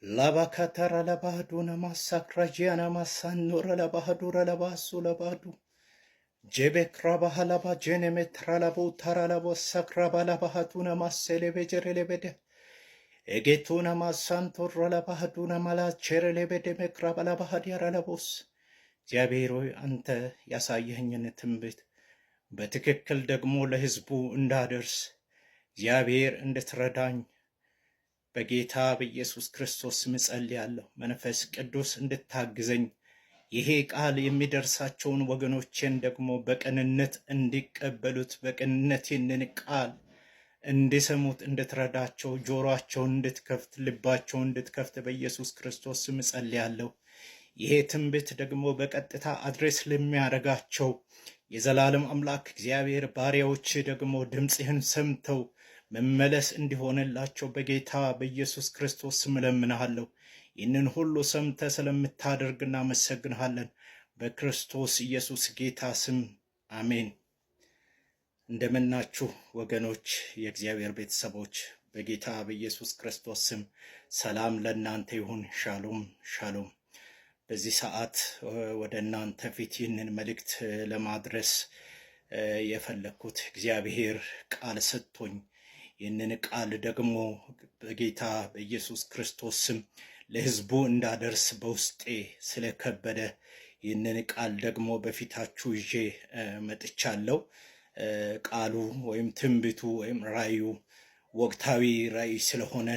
Labakatara labadu namasakrajiana masannura labahadura labasu labadu. Jebe krabahalaba jeneme tralabu taralabo sakrabalabahaduna maselebederelebede. Egetuna masantura labahaduna mala cherelebede mekrabalabahadiaralabus. እግዚአብሔር ሆይ አንተ ያሳየኸኝን ትንቢት በትክክል ደግሞ ለሕዝቡ እንዳደርስ እግዚአብሔር እንድትረዳኝ በጌታ በኢየሱስ ክርስቶስ ስም ጸልያለሁ። መንፈስ ቅዱስ እንድታግዘኝ ይሄ ቃል የሚደርሳቸውን ወገኖቼን ደግሞ በቅንነት እንዲቀበሉት በቅንነት ይህንን ቃል እንዲሰሙት እንድትረዳቸው ጆሮአቸውን እንድትከፍት ልባቸውን እንድትከፍት በኢየሱስ ክርስቶስ ስም ጸልያለሁ። ይሄ ትንቢት ደግሞ በቀጥታ አድሬስ ለሚያደርጋቸው የዘላለም አምላክ እግዚአብሔር ባሪያዎች ደግሞ ድምፅህን ሰምተው መመለስ እንዲሆንላቸው በጌታ በኢየሱስ ክርስቶስ ስም እለምንሃለሁ። ይህንን ሁሉ ሰምተ ስለምታደርግ እናመሰግንሃለን። በክርስቶስ ኢየሱስ ጌታ ስም አሜን። እንደምናችሁ ወገኖች፣ የእግዚአብሔር ቤተሰቦች፣ በጌታ በኢየሱስ ክርስቶስ ስም ሰላም ለእናንተ ይሁን። ሻሎም ሻሎም። በዚህ ሰዓት ወደ እናንተ ፊት ይህንን መልእክት ለማድረስ የፈለግኩት እግዚአብሔር ቃል ሰጥቶኝ ይህንን ቃል ደግሞ በጌታ በኢየሱስ ክርስቶስ ስም ለሕዝቡ እንዳደርስ በውስጤ ስለከበደ ይህንን ቃል ደግሞ በፊታችሁ ይዤ መጥቻለሁ። ቃሉ ወይም ትንቢቱ ወይም ራእዩ ወቅታዊ ራእይ ስለሆነ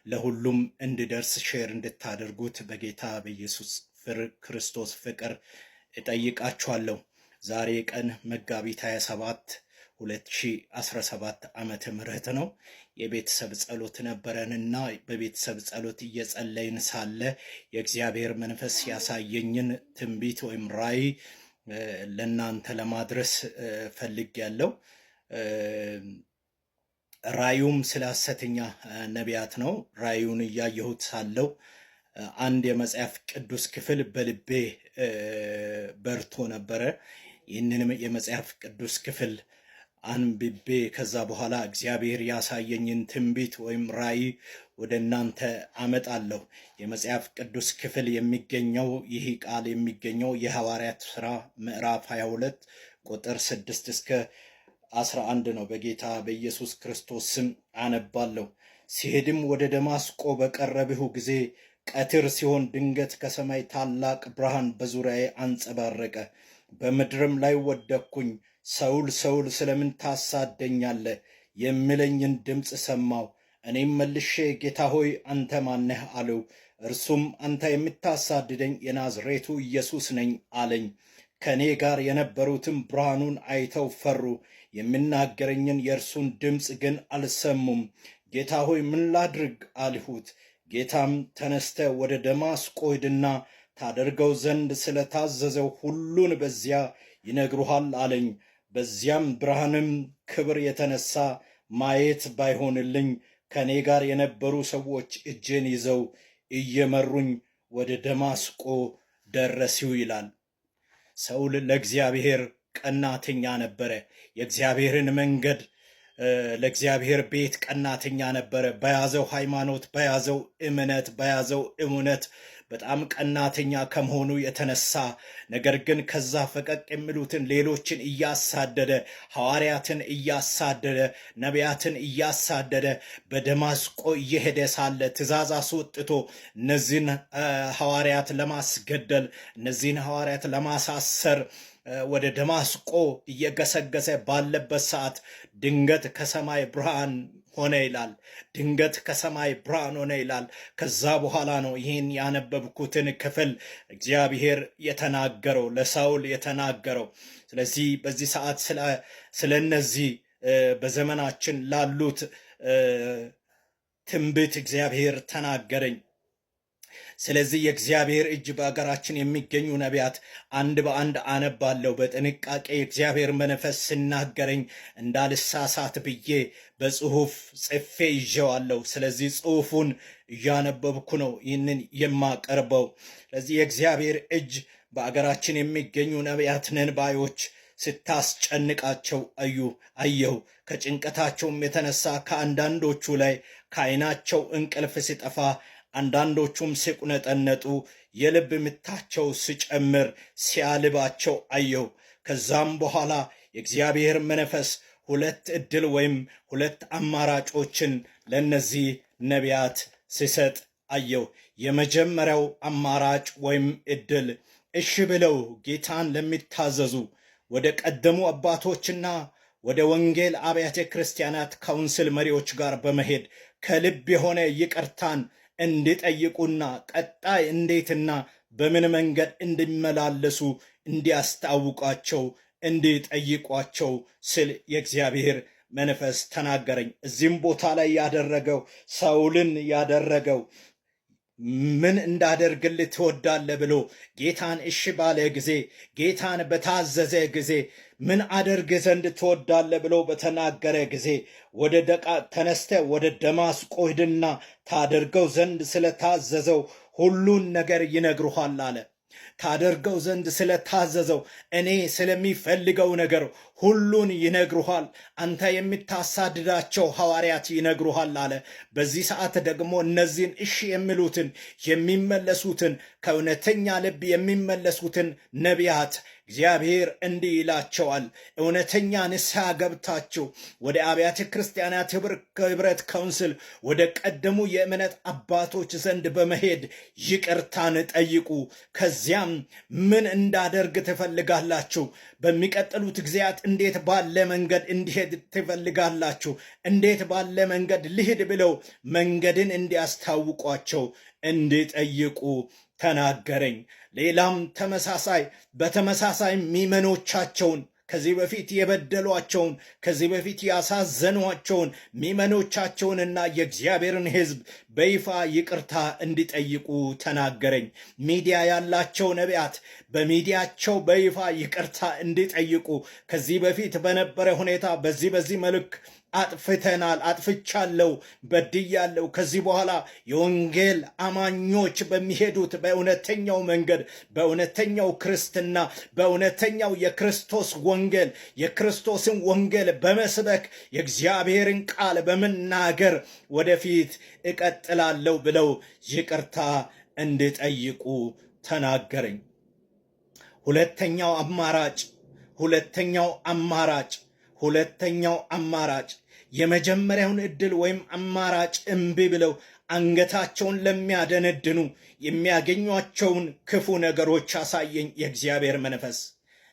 ለሁሉም እንድደርስ ሼር እንድታደርጉት በጌታ በኢየሱስ ክርስቶስ ፍቅር እጠይቃችኋለሁ። ዛሬ ቀን መጋቢት 27 2017 ዓመተ ምህረት ነው። የቤተሰብ ጸሎት ነበረንና በቤተሰብ ጸሎት እየጸለይን ሳለ የእግዚአብሔር መንፈስ ያሳየኝን ትንቢት ወይም ራእይ ለእናንተ ለማድረስ ፈልጌያለሁ። ራእዩም ስለ ሐሰተኛ ነቢያት ነው። ራእዩን እያየሁት ሳለው አንድ የመጽሐፍ ቅዱስ ክፍል በልቤ በርቶ ነበረ። ይህንን የመጽሐፍ ቅዱስ ክፍል አንብቤ ከዛ በኋላ እግዚአብሔር ያሳየኝን ትንቢት ወይም ራእይ ወደ እናንተ አመጣለሁ። የመጽሐፍ ቅዱስ ክፍል የሚገኘው ይህ ቃል የሚገኘው የሐዋርያት ሥራ ምዕራፍ 22 ቁጥር 6 እስከ 11 ነው። በጌታ በኢየሱስ ክርስቶስ ስም አነባለሁ። ሲሄድም ወደ ደማስቆ በቀረብሁ ጊዜ ቀትር ሲሆን ድንገት ከሰማይ ታላቅ ብርሃን በዙሪያዬ አንጸባረቀ። በምድርም ላይ ወደቅኩኝ። ሰውል ሰውል ስለምን ታሳደኛለህ? የሚለኝን ድምፅ ሰማሁ። እኔም መልሼ ጌታ ሆይ አንተ ማነህ አለው። እርሱም አንተ የምታሳድደኝ የናዝሬቱ ኢየሱስ ነኝ አለኝ። ከእኔ ጋር የነበሩትም ብርሃኑን አይተው ፈሩ፣ የሚናገረኝን የእርሱን ድምፅ ግን አልሰሙም። ጌታ ሆይ ምን ላድርግ አልሁት። ጌታም ተነስተ ወደ ደማስቆ ሂድና ታደርገው ዘንድ ስለታዘዘው ሁሉን በዚያ ይነግሩሃል አለኝ። በዚያም ብርሃንም ክብር የተነሳ ማየት ባይሆንልኝ ከእኔ ጋር የነበሩ ሰዎች እጄን ይዘው እየመሩኝ ወደ ደማስቆ ደረስሁ ይላል። ሰውል ለእግዚአብሔር ቀናተኛ ነበረ። የእግዚአብሔርን መንገድ ለእግዚአብሔር ቤት ቀናተኛ ነበረ። በያዘው ሃይማኖት፣ በያዘው እምነት በጣም ቀናተኛ ከመሆኑ የተነሳ ነገር ግን ከዛ ፈቀቅ የሚሉትን ሌሎችን እያሳደደ ሐዋርያትን እያሳደደ ነቢያትን እያሳደደ በደማስቆ እየሄደ ሳለ ትእዛዝ አስወጥቶ እነዚህን ሐዋርያት ለማስገደል እነዚህን ሐዋርያት ለማሳሰር ወደ ደማስቆ እየገሰገሰ ባለበት ሰዓት ድንገት ከሰማይ ብርሃን ሆነ ይላል። ድንገት ከሰማይ ብርሃን ሆነ ይላል። ከዛ በኋላ ነው ይህን ያነበብኩትን ክፍል እግዚአብሔር የተናገረው ለሳውል የተናገረው። ስለዚህ በዚህ ሰዓት ስለ እነዚህ በዘመናችን ላሉት ትንቢት እግዚአብሔር ተናገረኝ። ስለዚህ የእግዚአብሔር እጅ በአገራችን የሚገኙ ነቢያት አንድ በአንድ አነባለሁ። በጥንቃቄ የእግዚአብሔር መንፈስ ሲናገረኝ እንዳልሳሳት ብዬ በጽሁፍ ጽፌ ይዤዋለሁ። ስለዚህ ጽሁፉን እያነበብኩ ነው ይህንን የማቀርበው። ስለዚህ የእግዚአብሔር እጅ በአገራችን የሚገኙ ነቢያት ነንባዮች ስታስጨንቃቸው አየሁ። ከጭንቀታቸውም የተነሳ ከአንዳንዶቹ ላይ ከዓይናቸው እንቅልፍ ሲጠፋ አንዳንዶቹም ሲቁነጠነጡ የልብ ምታቸው ሲጨምር ሲያልባቸው አየሁ። ከዛም በኋላ የእግዚአብሔር መንፈስ ሁለት ዕድል ወይም ሁለት አማራጮችን ለነዚህ ነቢያት ሲሰጥ አየሁ። የመጀመሪያው አማራጭ ወይም ዕድል እሺ ብለው ጌታን ለሚታዘዙ ወደ ቀደሙ አባቶችና ወደ ወንጌል አብያተ ክርስቲያናት ካውንስል መሪዎች ጋር በመሄድ ከልብ የሆነ ይቅርታን እንዲጠይቁና ቀጣይ እንዴትና በምን መንገድ እንዲመላለሱ እንዲያስታውቋቸው እንዲጠይቋቸው ስል የእግዚአብሔር መንፈስ ተናገረኝ። እዚህም ቦታ ላይ ያደረገው ሳውልን ያደረገው ምን እንዳደርግልህ ትወዳለህ ብሎ ጌታን እሺ ባለ ጊዜ ጌታን በታዘዘ ጊዜ ምን አደርግ ዘንድ ትወዳለህ ብሎ በተናገረ ጊዜ ተነስተ ወደ ደማስቆ ሂድና ታደርገው ዘንድ ስለታዘዘው ሁሉን ነገር ይነግሩሃል አለ። ታደርገው ዘንድ ስለታዘዘው እኔ ስለሚፈልገው ነገር ሁሉን ይነግሩሃል። አንተ የምታሳድዳቸው ሐዋርያት ይነግሩሃል አለ። በዚህ ሰዓት ደግሞ እነዚህን እሺ የሚሉትን የሚመለሱትን ከእውነተኛ ልብ የሚመለሱትን ነቢያት እግዚአብሔር እንዲህ ይላቸዋል። እውነተኛ ንስሐ ገብታችሁ ወደ አብያተ ክርስቲያናት ኅብረት ካውንስል ወደ ቀደሙ የእምነት አባቶች ዘንድ በመሄድ ይቅርታን ጠይቁ። ከዚያም ምን እንዳደርግ ትፈልጋላችሁ? በሚቀጥሉት ጊዜያት እንዴት ባለ መንገድ እንዲሄድ ትፈልጋላችሁ? እንዴት ባለ መንገድ ልሂድ ብለው መንገድን እንዲያስታውቋቸው እንዲጠይቁ ተናገረኝ። ሌላም በተመሳሳይ ሚመኖቻቸውን ከዚህ በፊት የበደሏቸውን ከዚህ በፊት ያሳዘኗቸውን ሚመኖቻቸውንና የእግዚአብሔርን ሕዝብ በይፋ ይቅርታ እንዲጠይቁ ተናገረኝ። ሚዲያ ያላቸው ነቢያት በሚዲያቸው በይፋ ይቅርታ እንዲጠይቁ ከዚህ በፊት በነበረ ሁኔታ በዚህ መልክ አጥፍተናል፣ አጥፍቻለሁ፣ በድያለሁ። ከዚህ በኋላ የወንጌል አማኞች በሚሄዱት በእውነተኛው መንገድ በእውነተኛው ክርስትና በእውነተኛው የክርስቶስ ወንጌል የክርስቶስን ወንጌል በመስበክ የእግዚአብሔርን ቃል በመናገር ወደፊት እቀጥላለሁ ብለው ይቅርታ እንዲጠይቁ ተናገረኝ። ሁለተኛው አማራጭ የመጀመሪያውን ዕድል ወይም አማራጭ እምቢ ብለው አንገታቸውን ለሚያደነድኑ የሚያገኟቸውን ክፉ ነገሮች አሳየኝ የእግዚአብሔር መንፈስ።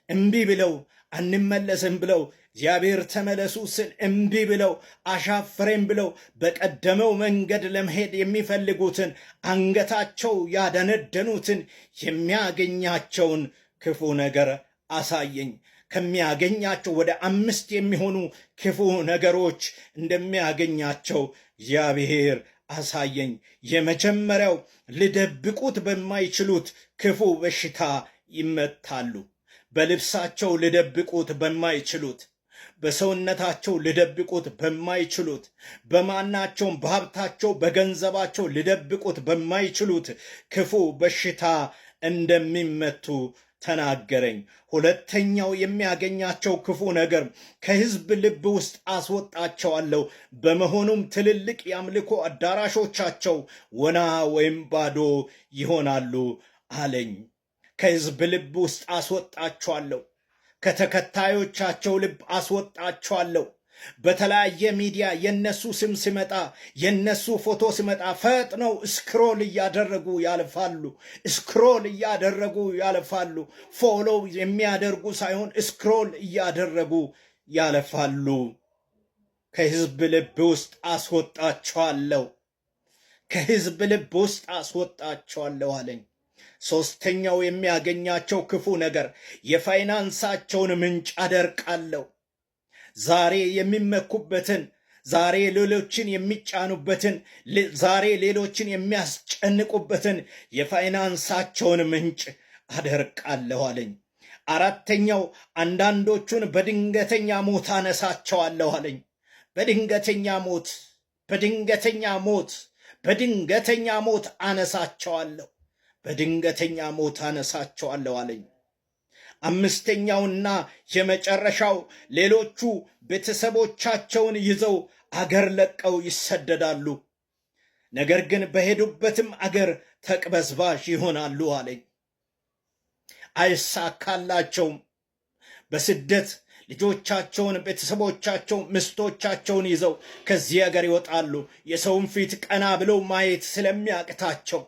እምቢ ብለው አንመለስም ብለው እግዚአብሔር ተመለሱ ስል እምቢ ብለው አሻፍሬም ብለው በቀደመው መንገድ ለመሄድ የሚፈልጉትን አንገታቸው ያደነደኑትን የሚያገኛቸውን ክፉ ነገር አሳየኝ። ከሚያገኛቸው ወደ 5 የሚሆኑ ክፉ ነገሮች እንደሚያገኛቸው እግዚአብሔር አሳየኝ። የመጀመሪያው ሊደብቁት በማይችሉት ክፉ በሽታ ይመታሉ። በልብሳቸው ሊደብቁት በማይችሉት፣ በሰውነታቸው ሊደብቁት በማይችሉት፣ በማናቸውም በሀብታቸው በገንዘባቸው ሊደብቁት በማይችሉት ክፉ በሽታ እንደሚመቱ ተናገረኝ። ሁለተኛው የሚያገኛቸው ክፉ ነገር ከሕዝብ ልብ ውስጥ አስወጣቸዋለሁ። በመሆኑም ትልልቅ የአምልኮ አዳራሾቻቸው ወና ወይም ባዶ ይሆናሉ አለኝ። ከሕዝብ ልብ ውስጥ አስወጣቸዋለሁ። ከተከታዮቻቸው ልብ አስወጣቸዋለሁ። በተለያየ ሚዲያ የነሱ ስም ሲመጣ የነሱ ፎቶ ሲመጣ ፈጥነው ስክሮል እያደረጉ ያልፋሉ። ፎሎው የሚያደርጉ ሳይሆን ስክሮል እያደረጉ ያልፋሉ። ከሕዝብ ልብ ውስጥ አስወጣቸዋለሁ አለኝ። ሦስተኛው የሚያገኛቸው ክፉ ነገር የፋይናንሳቸውን ምንጭ አደርቃለሁ። ዛሬ የሚመኩበትን፣ ዛሬ ሌሎችን የሚጫኑበትን፣ ዛሬ ሌሎችን የሚያስጨንቁበትን የፋይናንሳቸውን ምንጭ አደርቃለሁ አለኝ። አራተኛው አንዳንዶቹን በድንገተኛ ሞት አነሳቸዋለሁ አለኝ። በድንገተኛ ሞት አነሳቸዋለሁ አለኝ። አምስተኛውና የመጨረሻው ሌሎቹ ቤተሰቦቻቸውን ይዘው አገር ለቀው ይሰደዳሉ። ነገር ግን በሄዱበትም አገር ተቅበዝባዥ ይሆናሉ አለኝ። አይሳካላቸውም። በስደት ልጆቻቸውን፣ ቤተሰቦቻቸውን፣ ምስቶቻቸውን ይዘው ከዚህ አገር ይወጣሉ። የሰውን ፊት ቀና ብለው ማየት ስለሚያቅታቸው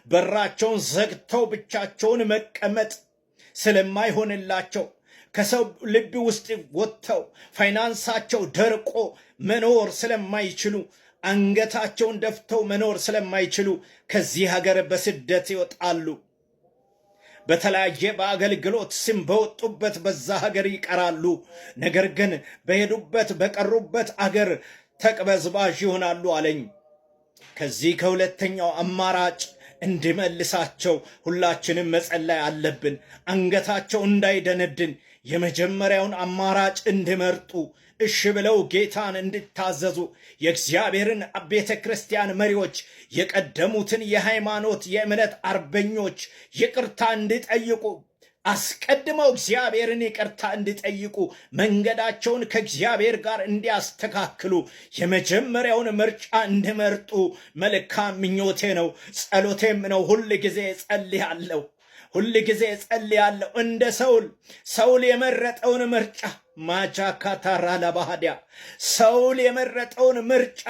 በራቸውን ዘግተው ብቻቸውን መቀመጥ ስለማይሆንላቸው ከሰው ልብ ውስጥ ወጥተው ፋይናንሳቸው ደርቆ መኖር ስለማይችሉ አንገታቸውን ደፍተው መኖር ስለማይችሉ ከዚህ ሀገር በስደት ይወጣሉ። በተለያየ በአገልግሎት ስም በወጡበት በዛ ሀገር ይቀራሉ። ነገር ግን በሄዱበት በቀሩበት አገር ተቅበዝባዥ ይሆናሉ አለኝ። ከዚህ ከሁለተኛው አማራጭ እንዲመልሳቸው ሁላችንም መጸለይ አለብን። አንገታቸው እንዳይደነድን የመጀመሪያውን አማራጭ እንዲመርጡ እሺ ብለው ጌታን እንዲታዘዙ የእግዚአብሔርን ቤተ ክርስቲያን መሪዎች የቀደሙትን የሃይማኖት የእምነት አርበኞች ይቅርታ እንዲጠይቁ አስቀድመው እግዚአብሔርን ይቅርታ እንዲጠይቁ መንገዳቸውን ከእግዚአብሔር ጋር እንዲያስተካክሉ የመጀመሪያውን ምርጫ እንዲመርጡ መልካም ምኞቴ ነው፣ ጸሎቴም ነው። ሁል ጊዜ ጸልያለሁ። እንደ ሰውል የመረጠውን ምርጫ ማቻካታራ ለባህዲያ ሰውል የመረጠውን ምርጫ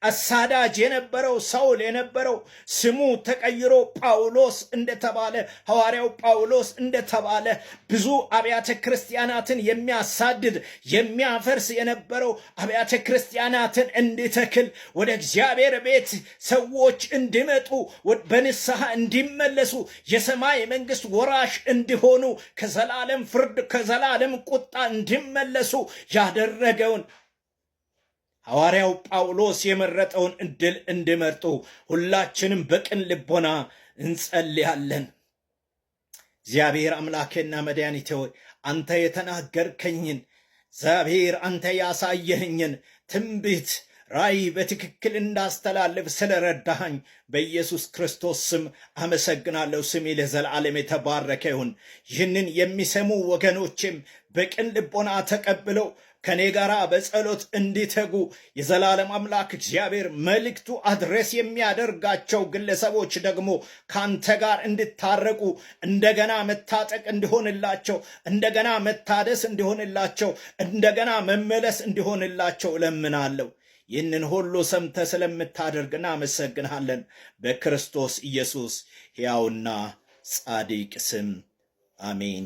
አሳዳጅ የነበረው ሳውል የነበረው ስሙ ተቀይሮ ጳውሎስ እንደተባለ ሐዋርያው ጳውሎስ እንደተባለ ብዙ አብያተ ክርስቲያናትን የሚያሳድድ የሚያፈርስ የነበረው አብያተ ክርስቲያናትን እንዲተክል ወደ እግዚአብሔር ቤት ሰዎች እንዲመጡ በንስሐ እንዲመለሱ የሰማይ መንግስት ወራሽ እንዲሆኑ ከዘላለም ፍርድ ከዘላለም ቁጣ እንዲመለሱ ያደረገውን ሐዋርያው ጳውሎስ የመረጠውን ዕድል እንዲመርጡ ሁላችንም በቅን ልቦና እንጸልያለን። እግዚአብሔር አምላኬና መድኃኒቴ ሆይ አንተ የተናገርከኝን እግዚአብሔር አንተ ያሳየኸኝን ትንቢት ራእይ በትክክል እንዳስተላልፍ ስለረዳኸኝ በኢየሱስ ክርስቶስ ስም አመሰግናለሁ። ስሜ ለዘላለም የተባረከ ይሁን። ይህንን የሚሰሙ ወገኖችም በቅን ልቦና ተቀብለው ከኔ ጋር በጸሎት እንዲተጉ የዘላለም አምላክ እግዚአብሔር መልእክቱ አድሬስ የሚያደርጋቸው ግለሰቦች ደግሞ ካንተ ጋር እንድታረቁ እንደገና መታጠቅ እንዲሆንላቸው እንደገና መታደስ እንዲሆንላቸው እንደገና መመለስ እንዲሆንላቸው እለምናለሁ። ይህንን ሁሉ ሰምተ ስለምታደርግ እናመሰግንሃለን። በክርስቶስ ኢየሱስ ሕያውና ጻድቅ ስም አሜን።